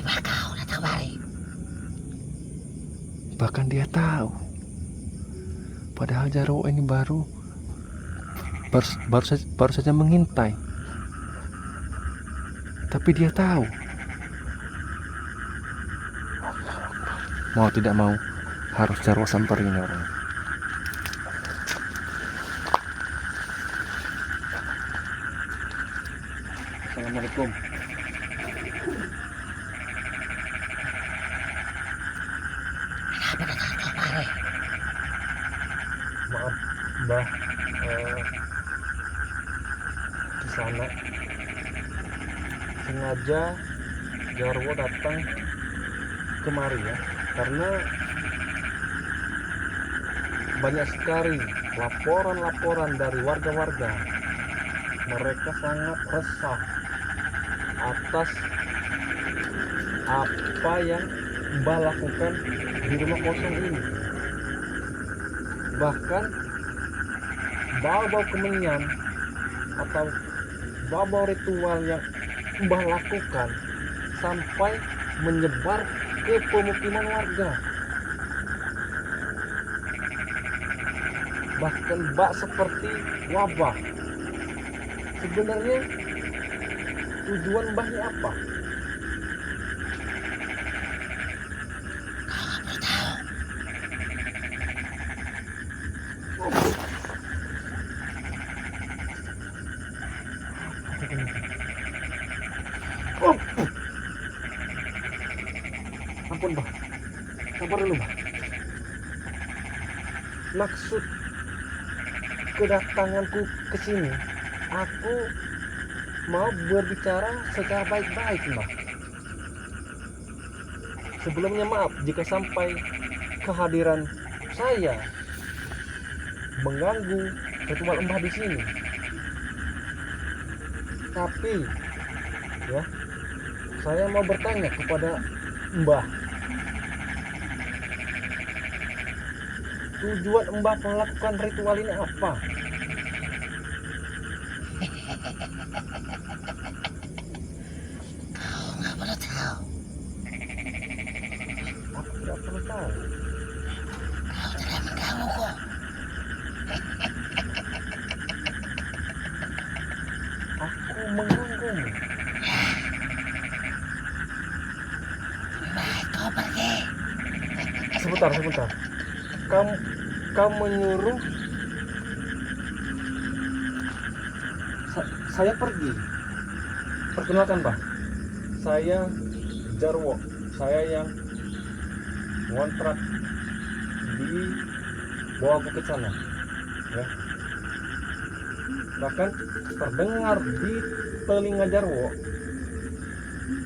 kau datang kemari. Bahkan dia tahu. Padahal Jarwo ini baru saja mengintai. Tapi dia tahu. Mau tidak mau harus Jarwo samperin orang. Assalamualaikum. Kenapa datang kemari? Maaf Mbah, di sana sengaja Jarwo datang kemari ya, karena banyak sekali laporan-laporan dari warga-warga. Mereka sangat resah atas apa yang Mbah lakukan di rumah kosong ini. Bahkan bau-bau kemenyan atau bau-bau ritual yang Mbah lakukan sampai menyebar ke pemukiman warga. Bahkan bak seperti wabah. Sebenarnya tujuan Mbahnya apa? Kau nggak perlu tahu. Ampun Mbah, sabar dulu Mbah. Maksud kedatanganku ke sini, aku mau berbicara secara baik-baik Mbah. Sebelumnya maaf jika sampai kehadiran saya mengganggu ritual Mbah di sini. Tapi ya, saya mau bertanya kepada Mbah. Tujuan Mbah melakukan ritual ini apa? Kau nggak perlu tahu. Aku tidak perlu tahu. Kau tidak menggangguku. Aku mengganggumu. Lebih baik kau pergi. Sebentar. Kamu menyuruh saya pergi. Perkenalkan Pak, saya Jarwo. Saya yang ngontrak di bawah bukit sana. Ya. Bahkan terdengar di telinga Jarwo,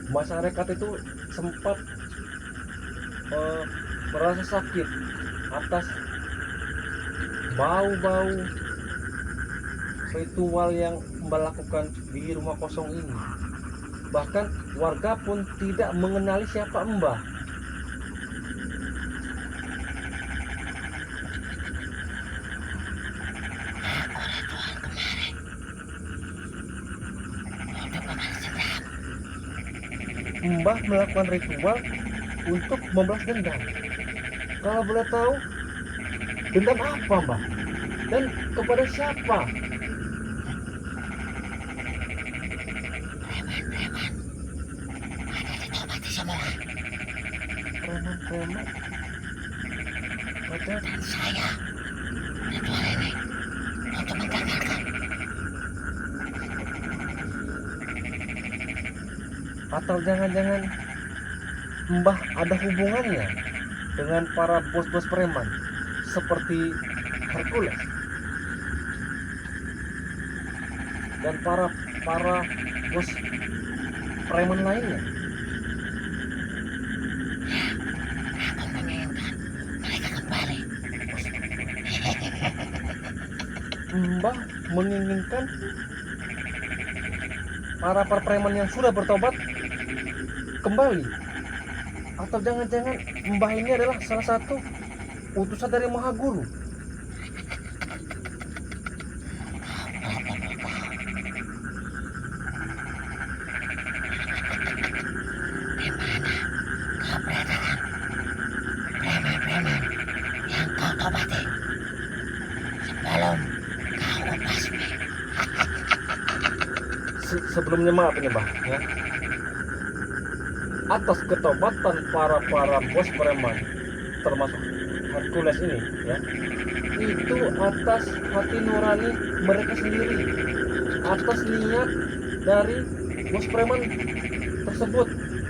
masyarakat itu sempat merasa sakit atas bau-bau ritual yang Mbah lakukan di rumah kosong ini. Bahkan warga pun tidak mengenali siapa Mbah. Aku ritual kemarin untuk membalas dendam. Mbah melakukan ritual untuk membalas dendam. Kalau boleh tahu, dendam apa Mbah? Dan kepada siapa? Preman-preman ada di Tobati semua. Preman-preman ada. Dan saya ritual ini untuk menggagalkan. Atau jangan-jangan Mbah ada hubungannya dengan para bos-bos preman seperti Hercules dan para bos preman lainnya. Aku menginginkan mereka kembali. Mbah menginginkan para preman yang sudah bertobat kembali. Atau jangan-jangan Mbah ini adalah salah satu utusan dari Maha Guru. Di mana sebelumnya maaf ini Mbah ya, atas ketobatan para bos preman termasuk Hercules ini ya, itu atas hati nurani mereka sendiri, atas niat dari bos preman tersebut,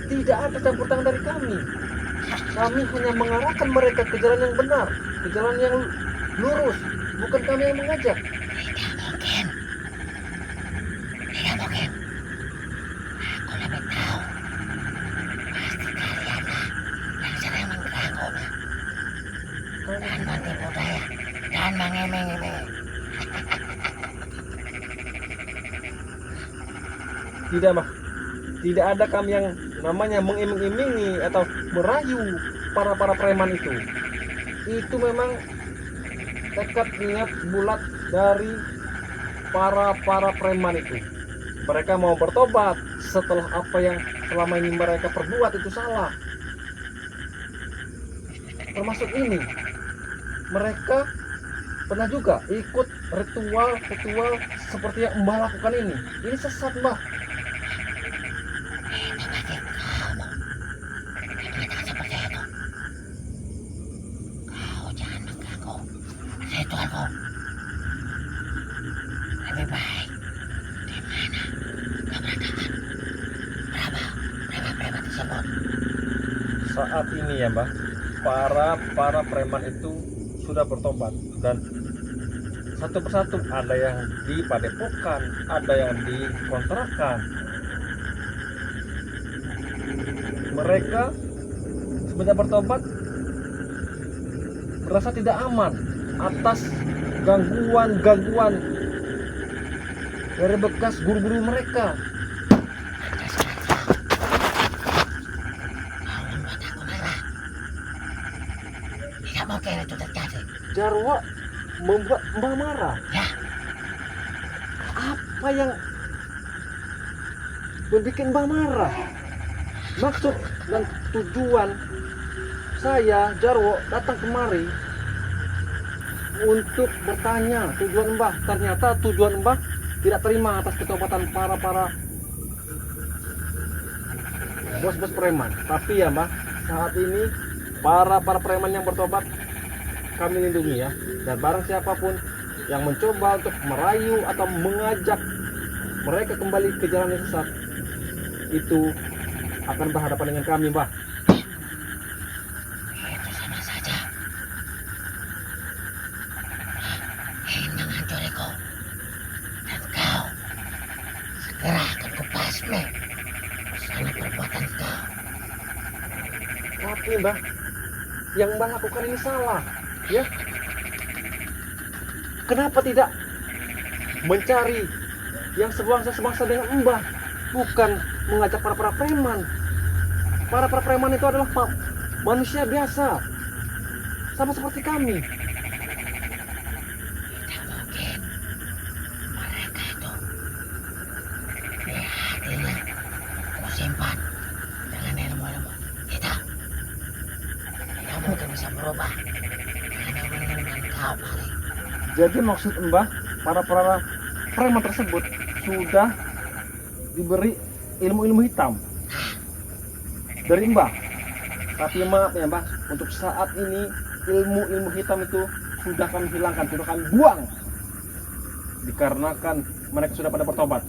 tidak ada campur tangan dari kami. Kami hanya mengarahkan mereka ke jalan yang benar, ke jalan yang lurus, bukan kami yang mengajak. Tidak mungkin. Aku lebih tahu. Pasti kalianlah yang sering mengganggunya dan menipu daya dan mengiming-imingi. Tidak Mbah, tidak ada kami yang namanya mengiming-imingi atau merayu para preman itu. Itu memang tekad niat bulat dari para preman itu. Mereka mau bertobat setelah apa yang selama ini mereka perbuat itu salah. Termasuk ini, mereka pernah juga ikut ritual seperti yang Mbah lakukan ini. Ini sesat Mbah. Itu pasti kamu yang minta seperti itu. Kau jangan mengganggu ritualku. Lebih baik di mana keberadaan preman tersebut. Saat ini ya Mbah, para preman itu sudah bertobat dan satu persatu ada yang di padepokan, ada yang di kontrakan. Mereka semenjak bertobat merasa tidak aman atas gangguan dari bekas guru-guru mereka. Kau membuat aku marah. Tidak mungkin itu terjadi. Jarwo membuat Mbah marah. Ya, Apa yang membuat Mbah marah? Maksud dan tujuan saya Jarwo datang kemari untuk bertanya tujuan Mbah. Ternyata tujuan Mbah tidak terima atas ketobatan para bos preman. Tapi ya Mbah, saat ini para preman yang bertobat kami lindungi ya. Dan barang siapapun yang mencoba untuk merayu atau mengajak mereka kembali ke jalan yang sesat, itu akan berhadapan dengan kami Mbah. itu sama saja. Ingin menghancuriku. Dan kau segera akan kubasmi bersama perbuatan kau. Tapi Mbah, yang Mbah lakukan ini salah ya. Kenapa tidak mencari yang sebangsa dengan Mbah, bukan mengajak para preman? Para preman itu adalah manusia biasa, sama seperti kami. Tidak mungkin mereka itu di hatinya kusimpan dengan ilmu-ilmu kita. Tidak mungkin bisa berubah dengan ilmu-ilmu yang kau paling. Jadi maksud Mbah, para preman tersebut sudah diberi ilmu-ilmu hitam dari Mbah. Tapi maaf ya Mbah, untuk saat ini ilmu-ilmu hitam itu sudah kami hilangkan, sudah kami buang, dikarenakan mereka sudah pada bertobat.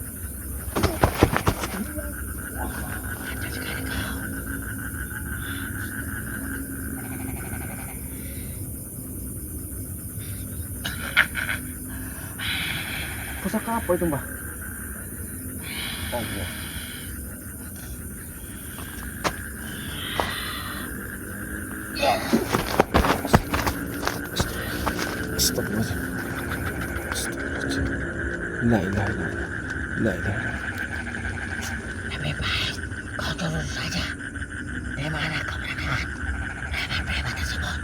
Ada sekali kau. Pusaka apa itu Mbah? Allah. Astagfirullahaladzim. Astagfirullahaladzim. La ilaha illallah. La ilaha illallah. Lebih baik kau turun saja. Di mana keberadaan preman tersebut?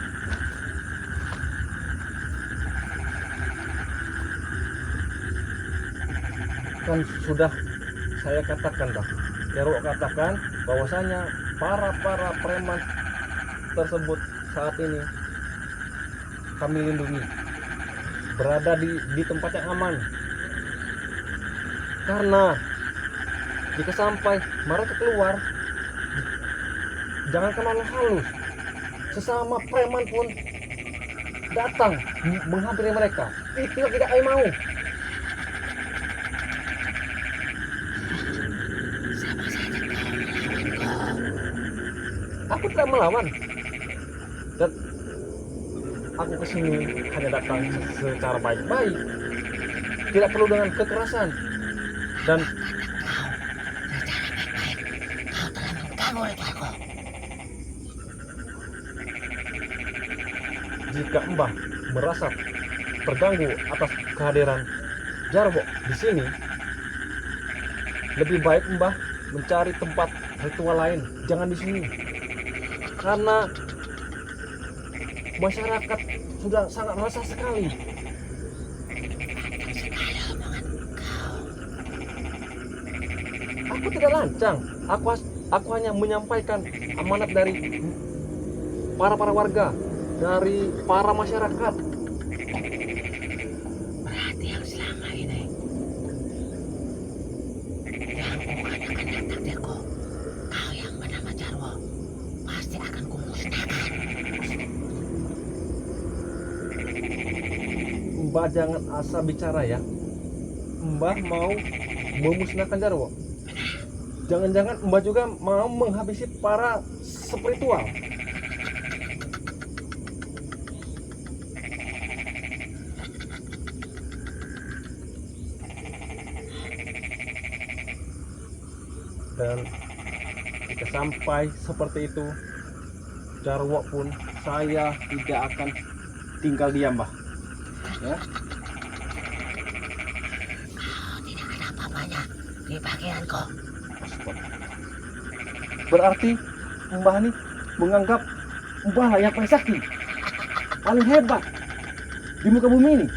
Kan sudah saya katakan Bang. Jarwo katakan bahwasanya para preman tersebut saat ini kami lindungi, berada di tempat yang aman. Karena Jika sampai mereka keluar, jangan kenal halus, sesama preman pun datang menghampiri mereka. Itu yang tidak kami mau. Sama saja kau melawanku. Aku tidak melawan. Dan aku kesini hanya datang secara baik-baik. Tidak perlu dengan kekerasan. Dan Kau secara baik-baik. Kau telah mengganggu ritualku. jika Mbah merasa terganggu atas kehadiran Jarwo di sini, lebih baik Mbah mencari tempat ritual lain, jangan di sini. Karena masyarakat sudah sangat resah sekali. Aku tidak lancang. Aku hanya menyampaikan amanat dari para warga, dari para masyarakat. Berarti yang selama ini yang mengatakan takdirku, kau yang bernama Jarwo pasti akan kumusnahkan. Mbah jangan asal bicara ya. Mbah mau memusnahkan Jarwo. Jangan-jangan Mbah juga mau menghabisi para spiritual. Dan jika sampai seperti itu, Jarwo pun saya tidak akan tinggal diam, Mbah. Ya. Kau tidak ada apa-apanya di bagianku. Berarti Mbah ini menganggap Mbah lah yang paling sakti, paling hebat di muka bumi ini.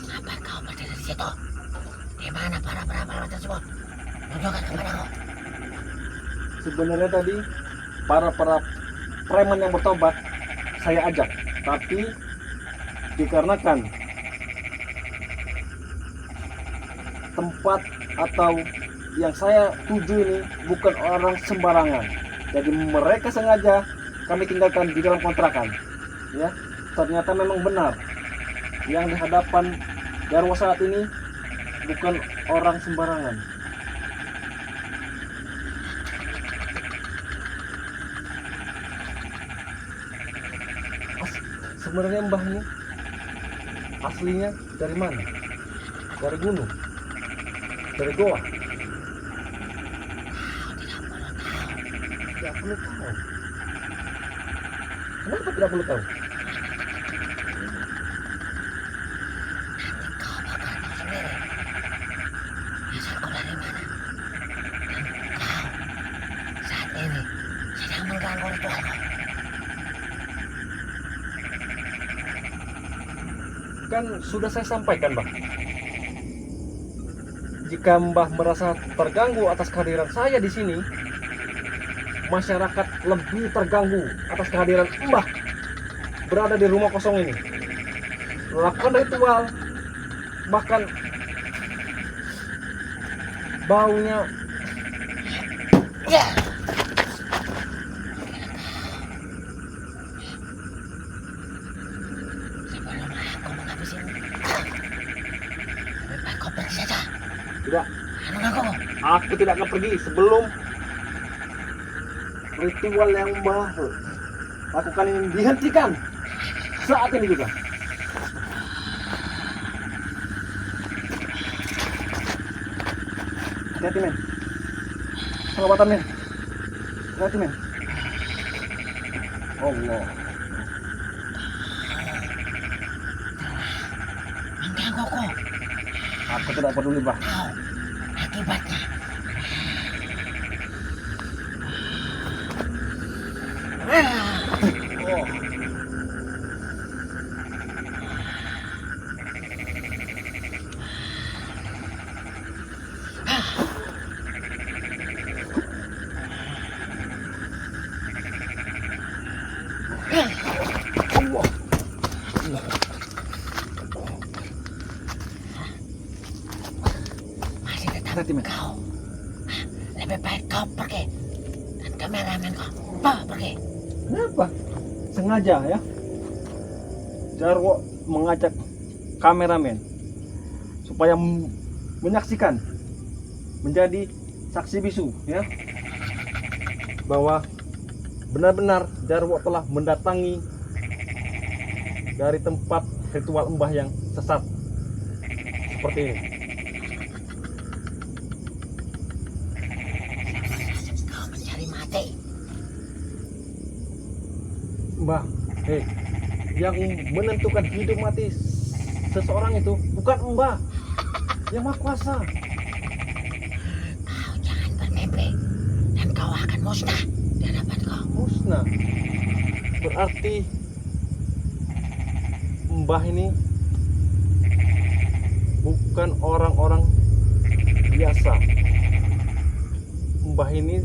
Sampai kau berdiri di situ. Di mana para peramal tersebut? Tunjukkan kepadaku. Sebenarnya tadi para preman yang bertobat saya ajak, tapi dikarenakan tempat atau yang saya tuju ini bukan orang sembarangan, jadi mereka sengaja kami tinggalkan di dalam kontrakan. Ya, ternyata memang benar yang di hadapan Jarwo saat ini bukan orang sembarangan. Sebenarnya Mbah ini aslinya dari mana? Dari gunung? Dari goa? Tidak perlu tahu. Kenapa tidak perlu tahu? Kau bakal tahu sendiri. Asalku dari mana? Dan kau saat ini sedang mengganggu ritualku. Kan sudah saya sampaikan, Mbah. Jika Mbah merasa terganggu atas kehadiran saya di sini, masyarakat lebih terganggu atas kehadiran Mbah berada di rumah kosong ini. Lakukan ritual, bahkan baunya Ya. Sebelum aku menghabisimu, lebih baik kau pergi saja. tidak. Anu aku. Aku tidak akan pergi sebelum ritual yang Mbah lakukan ini dihentikan saat ini juga. Hati-hati, men. Selawatan, men. Hati-hati, men. Allah. Menggangguku. Aku tidak peduli, Mbah. Kau akibatnya. Oh. Allah. Masih tetap Hati, men. kau. Lebih baik kau pergi. Dan kameramen kau bawa pergi. Kenapa? Sengaja ya. Jarwo mengajak kameramen supaya menyaksikan, menjadi saksi bisu ya, bahwa benar-benar Jarwo telah mendatangi dari tempat ritual embah yang sesat seperti ini. Kau mencari mati. Mbah, yang menentukan hidup mati seseorang itu bukan Mbah, yang Maha Kuasa. Kau jangan bermimpi. Dan kau akan musnah di hadapan kau. Musnah. Berarti Mbah ini bukan orang-orang biasa. Mbah ini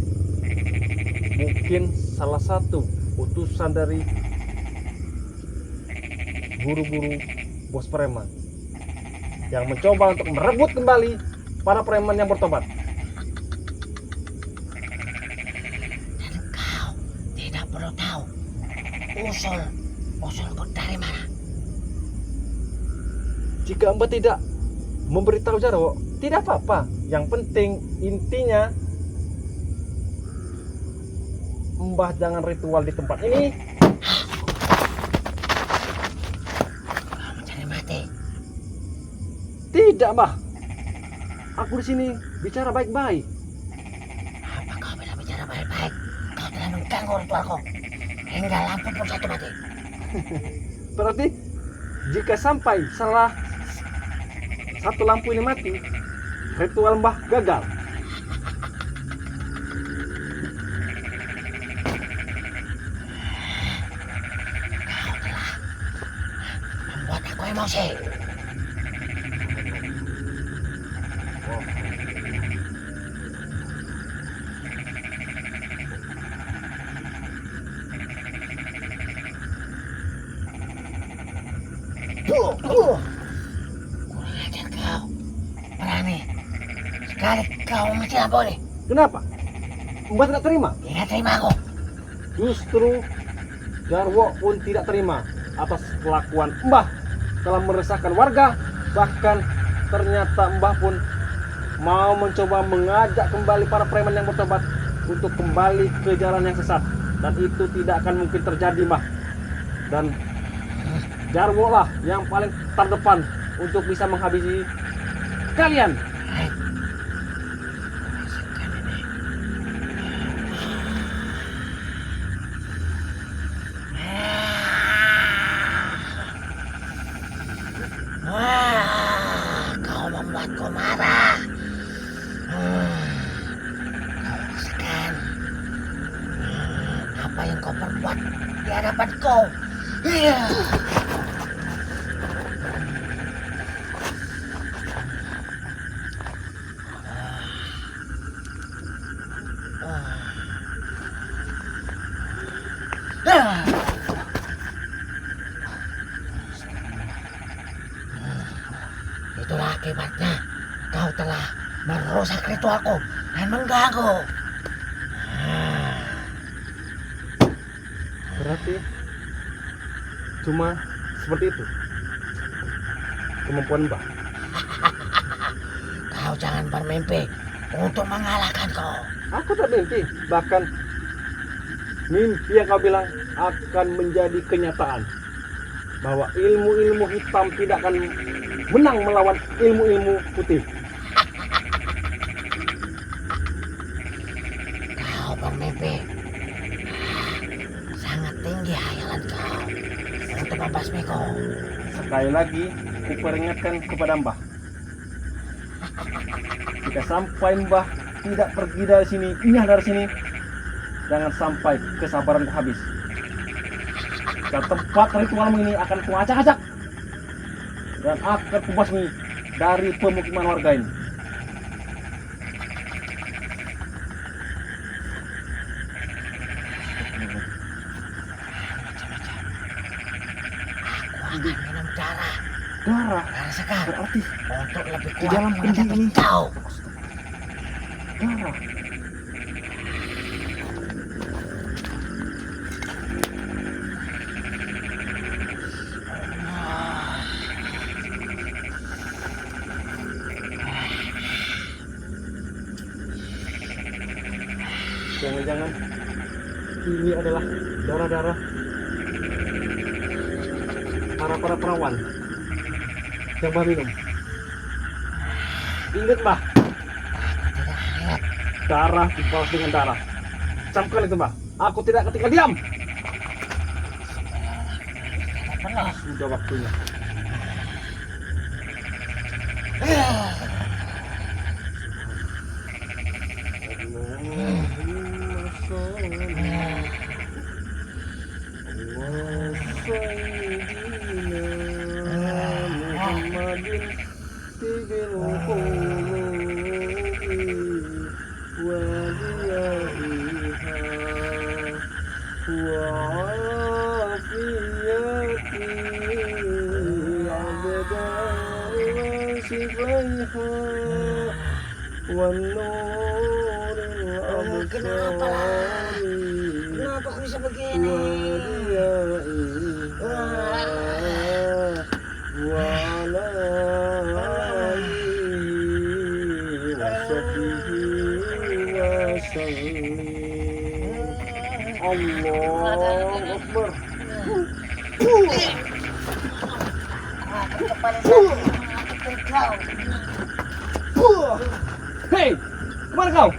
mungkin salah satu utusan dari guru-guru bos preman yang mencoba untuk merebut kembali para preman yang bertobat. Dan kau tidak perlu tahu usulku dari mana. Jika Mbah tidak memberitahu Jarwo, tidak apa-apa. Yang penting intinya Mbah jangan ritual di tempat ini. Kau mencari mati. Tidak, Mbah. Aku di sini bicara baik-baik. Apa kau tidak bicara baik-baik? Kau telah mengganggu ritualku. Hingga lampu pun jatuh mati. Berarti jika sampai salah satu lampu ini mati, ritual Mbah gagal. Kau telah membuat aku emosi. Kurang ajar kau. Berani sekali kau membenci lampu ini. Kenapa? Mbah tidak terima. Tidak terima aku. Justru Jarwo pun tidak terima atas kelakuan Mbah telah meresahkan warga. Bahkan ternyata Mbah pun mau mencoba mengajak kembali para preman yang bertobat untuk kembali ke jalan yang sesat. Dan itu tidak akan mungkin terjadi, Mbah. Dan Jarwo lah yang paling terdepan untuk bisa menghabisi kalian. Wah, kau membuatku marah. Kau rasakan apa yang kau perbuat di hadapanku. Iya. Itulah akibatnya. Kau telah merusak ritualku dan mengganggu. Berarti cuma seperti itu kemampuan Mbah. Kau jangan bermimpi untuk mengalahkanku. Aku tak mimpi, bahkan mimpi yang kau bilang akan menjadi kenyataan, bahwa ilmu-ilmu hitam tidak akan menang melawan ilmu-ilmu putih. Kau bermimpi. Sangat tinggi hayalan kau untuk membasmiku. Sekali lagi, kuperingatkan kepada Mbah, jika sampai Mbah tidak pergi dari sini, inyah dari sini, jangan sampai kesabaranku habis. Dan tempat ritualmu ini akan kuacak-acak dan akan kubasmi dari pemukiman warga ini. minum darah Darah Sekar berarti untuk lebih di kuat dalam kendi menghadapi ini. kau. darah. Jangan-jangan ini adalah darah-darah para perawan yang Mbah minum. Ingat Mbah, darah dibalas dengan darah. Camkan itu Mbah. Aku tidak ketika diam. Sudah waktunya. Kenapa lah? Kenapa aku bisa begini? Allahu Akbar. Kepala saya, kau. Hei, kemana kau?